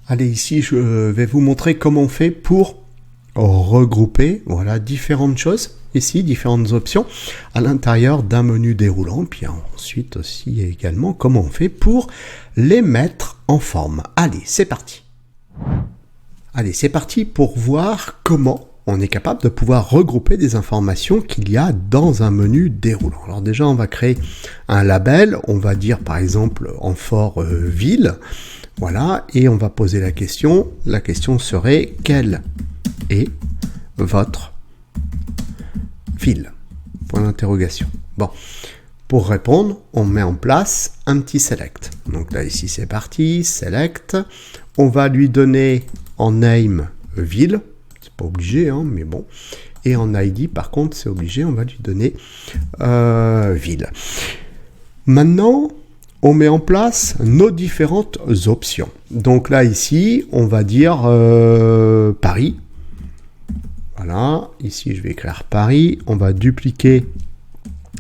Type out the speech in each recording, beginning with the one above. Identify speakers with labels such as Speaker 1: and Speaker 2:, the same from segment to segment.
Speaker 1: Allez, ici, je vais vous montrer comment on fait pour regrouper, voilà, différentes choses, ici, différentes options, à l'intérieur d'un menu déroulant, puis ensuite aussi également comment on fait pour les mettre en forme. Allez, c'est parti. Allez, c'est parti pour voir comment on est capable de pouvoir regrouper des informations qu'il y a dans un menu déroulant. Alors déjà, on va créer un label, on va dire par exemple amphore ville, voilà, et on va poser la question. La question serait: quelle est votre ville? Point d'interrogation. Bon, pour répondre, on met en place un petit select. Donc là, ici, c'est parti, select. On va lui donner en name ville. C'est pas obligé, hein, mais bon. Et en ID, par contre, c'est obligé, on va lui donner ville. Maintenant, on met en place nos différentes options. Donc là, ici, on va dire Paris. Voilà, ici, je vais écrire Paris. On va dupliquer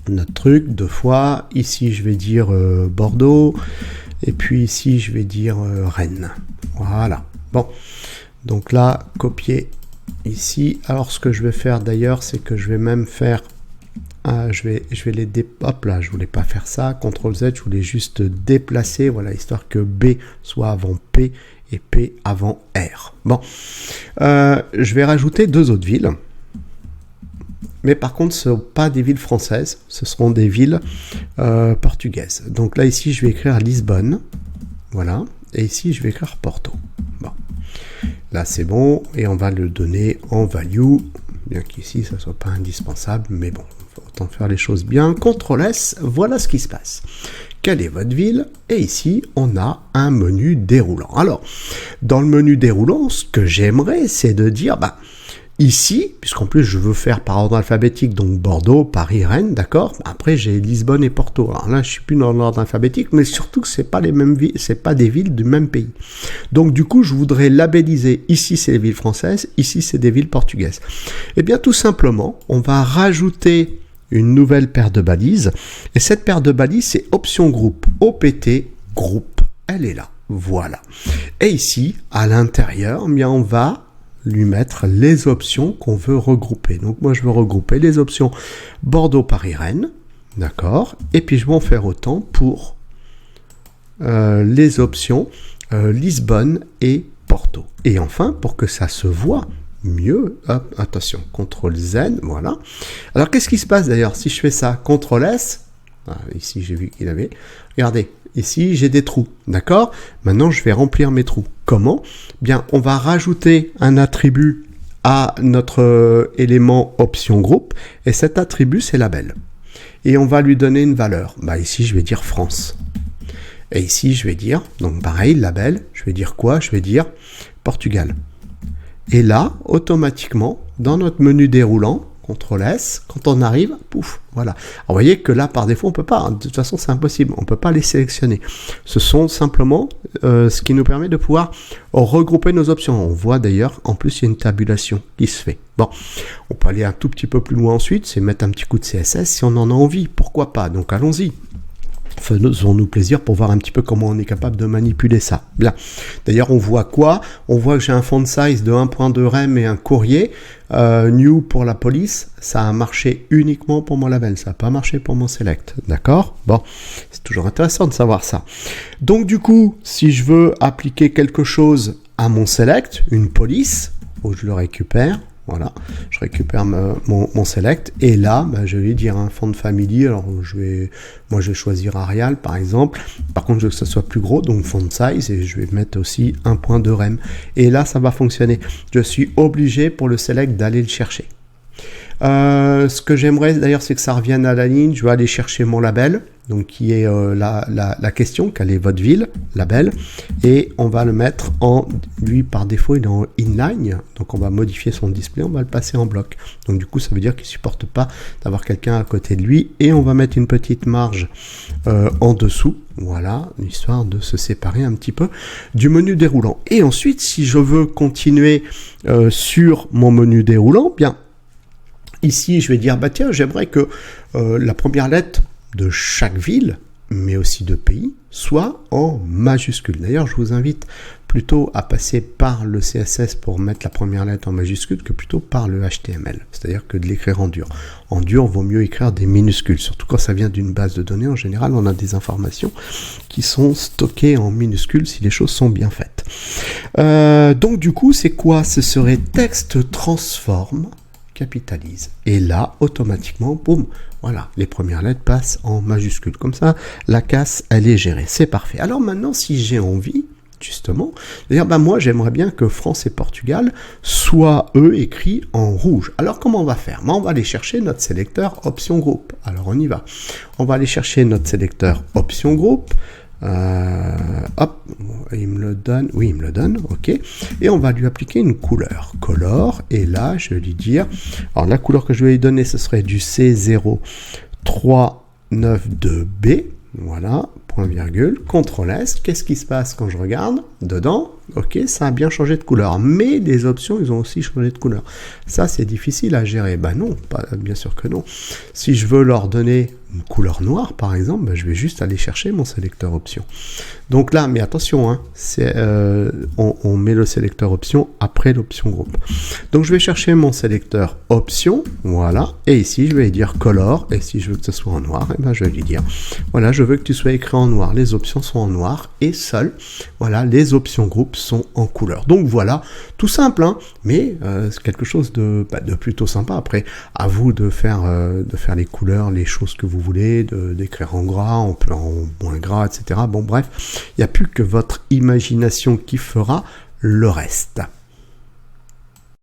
Speaker 1: notre truc 2 fois. Ici, je vais dire Bordeaux. Et puis ici, je vais dire Rennes. Voilà. Bon, donc là, copier ici. Alors, ce que je vais faire d'ailleurs, c'est que je vais même faire... je vais les hop là, je voulais pas faire ça. CTRL Z, je voulais juste déplacer, voilà, histoire que B soit avant P et P avant R. Bon, je vais rajouter 2 autres villes. Mais par contre, ce ne sont pas des villes françaises, ce seront des villes portugaises. Donc là, ici, je vais écrire Lisbonne. Voilà. Et ici, je vais écrire Porto. Bon. Là, c'est bon. Et on va le donner en value. Bien qu'ici, ça ne soit pas indispensable. Mais bon, il faut autant faire les choses bien. CTRL S, voilà ce qui se passe. Quelle est votre ville? Et ici, on a un menu déroulant. Alors, dans le menu déroulant, ce que j'aimerais, c'est de dire... ici, puisqu'en plus je veux faire par ordre alphabétique, donc Bordeaux, Paris, Rennes, d'accord. Après j'ai Lisbonne et Porto. Alors là je suis plus dans l'ordre alphabétique, mais surtout que c'est pas les mêmes villes, c'est pas des villes du même pays. Donc du coup je voudrais labelliser. Ici c'est les villes françaises, ici c'est des villes portugaises. Et bien tout simplement, on va rajouter une nouvelle paire de balises. Et cette paire de balises c'est option groupe, OPT groupe. Elle est là, voilà. Et ici à l'intérieur, bien on va lui mettre les options qu'on veut regrouper. Donc moi je veux regrouper les options Bordeaux, Paris, Rennes, d'accord, et puis je vais en faire autant pour les options Lisbonne et Porto. Et enfin, pour que ça se voit mieux, hop, attention, CTRL Z, voilà. Alors qu'est-ce qui se passe d'ailleurs si je fais ça? CTRL S, ici j'ai vu qu'il avait, regardez, ici, j'ai des trous, d'accord? Maintenant, je vais remplir mes trous. Comment? Bien, on va rajouter un attribut à notre élément option groupe, et cet attribut, c'est label. Et on va lui donner une valeur. Ici, je vais dire France. Et ici, je vais dire, donc pareil, label, je vais dire quoi? Je vais dire Portugal. Et là, automatiquement, dans notre menu déroulant, CTRL S, quand on arrive, pouf, voilà. Alors, vous voyez que là, par défaut, on peut pas. De toute façon, c'est impossible. On peut pas les sélectionner. Ce sont simplement ce qui nous permet de pouvoir regrouper nos options. On voit d'ailleurs, en plus, il y a une tabulation qui se fait. Bon, on peut aller un tout petit peu plus loin ensuite, c'est mettre un petit coup de CSS si on en a envie. Pourquoi pas? Donc, allons-y. Faisons-nous plaisir pour voir un petit peu comment on est capable de manipuler ça. Bien. D'ailleurs, on voit quoi? On voit que j'ai un font size de 1.2 rem et un courrier. New pour la police, ça a marché uniquement pour mon label, ça n'a pas marché pour mon select. D'accord? Bon, c'est toujours intéressant de savoir ça. Donc du coup, si je veux appliquer quelque chose à mon select, une police, où je le récupère, voilà, je récupère mon select et là, je vais dire un font family. Alors je vais choisir Arial par exemple. Par contre, je veux que ça soit plus gros, donc font size, et je vais mettre aussi 1.2 rem. Et là, ça va fonctionner. Je suis obligé pour le select d'aller le chercher. Ce que j'aimerais d'ailleurs, c'est que ça revienne à la ligne. Je vais aller chercher mon label, donc qui est la question, quelle est votre ville, label, et on va le mettre en, lui par défaut il est en inline, donc on va modifier son display, on va le passer en bloc. Donc du coup ça veut dire qu'il supporte pas d'avoir quelqu'un à côté de lui, et on va mettre une petite marge en dessous, voilà, histoire de se séparer un petit peu du menu déroulant. Et ensuite, si je veux continuer sur mon menu déroulant, bien ici, je vais dire, tiens, j'aimerais que la première lettre de chaque ville mais aussi de pays, soit en majuscule. D'ailleurs, je vous invite plutôt à passer par le CSS pour mettre la première lettre en majuscule que plutôt par le HTML, c'est-à-dire que de l'écrire en dur. En dur, vaut mieux écrire des minuscules, surtout quand ça vient d'une base de données. En général, on a des informations qui sont stockées en minuscules si les choses sont bien faites. Donc du coup, c'est quoi? Ce serait texte transform, capitalise. Et là, automatiquement, boum, voilà, les premières lettres passent en majuscules. Comme ça, la casse, elle est gérée. C'est parfait. Alors maintenant, si j'ai envie, justement, c'est-à-dire, moi, j'aimerais bien que France et Portugal soient, eux, écrits en rouge. Alors, comment on va faire? On va aller chercher notre sélecteur option groupe. Alors, on y va. On va aller chercher notre sélecteur option groupe. Hop, il me le donne, oui, il me le donne, ok, et on va lui appliquer une couleur, color, et là, je vais lui dire, alors la couleur que je vais lui donner, ce serait du C0392B, voilà, point virgule, CTRL S, qu'est-ce qui se passe quand je regarde dedans? Ok, ça a bien changé de couleur, mais les options, ils ont aussi changé de couleur. Ça, c'est difficile à gérer. Non, bien sûr que non. Si je veux leur donner une couleur noire, par exemple, je vais juste aller chercher mon sélecteur option. Donc là, mais attention, hein, on met le sélecteur option après l'option groupe. Donc je vais chercher mon sélecteur option, voilà, et ici, je vais dire color, et si je veux que ce soit en noir, je vais lui dire, voilà, je veux que tu sois écrit en noir. Les options sont en noir, et seules, voilà, les options groupe sont en couleur. Donc voilà, tout simple, hein, mais c'est quelque chose de plutôt sympa. Après, à vous de faire les couleurs, les choses que vous voulez, d'écrire en gras, en moins gras, etc. Bon, bref, il n'y a plus que votre imagination qui fera le reste.